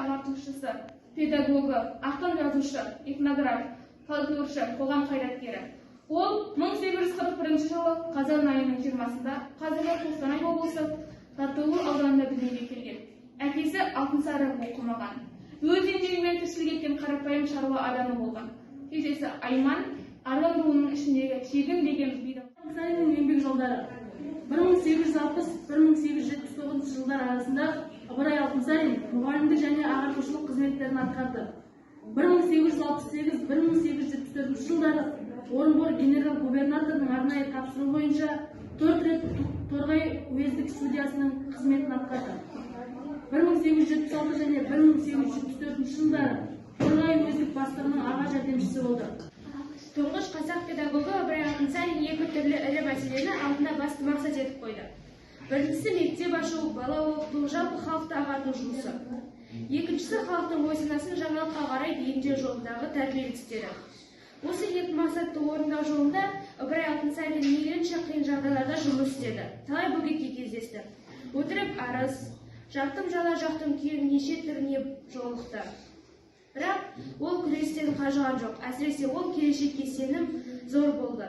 ағартушысы, педагогы, ақын жазушы, этнограф, фольклоршы, қоғам қайраткері. Ол 1841 жылы қазан айының 20-сында қазіргі Қостанай облысы Татулы ауданында дүниеге келген. Әкесі Алтынсарин оқымаған. Өз еңбегімен тіршілік еткен қарапайым шаруа адамы болған. Шешесі Айман Арлан руының ішіндегі Шегін деген бидің. Алтынсариннің еңбек жолдары 1860-1879 жылдар арасында Ыбырай Алтынсарин мұғалімдік және ағартушылық қызметтерін атқарды. 1868-1874 жылдары Орынбор генерал-губернаторының арнайы тапсыру бойынша 4 рет Торғай уездік судьясының қызметін атқарды. 1876 және 1874 жылдары Торғай уездік бастығының аға жәрдемшісі болды. Тұңғыш қазақ педагогы Ыбырай Алтынсарин екі түрлі ірі мәселені алдына басты мақсат етіп қойды. Біріншісі мектеп ашу, бала оқыту, жалпы халықты ағарту жұмысы. Екіншісі халықтың ой-санасын жаңалыққа қарай бейімдеу жолындағы тәрбиелік істері. Осы екі мақсатты орындау жолында Ыбырай Алтынсарин мейлінше қиын жағдайларда жұмыс істеді. Талай бөгетке кездесті. Өтірік арыз, жақтым жала жақтым күйін неше түріне жолықты. Бірақ ол күрестен қажыған жоқ. Әсіресе ол келешекке сенім зор болды.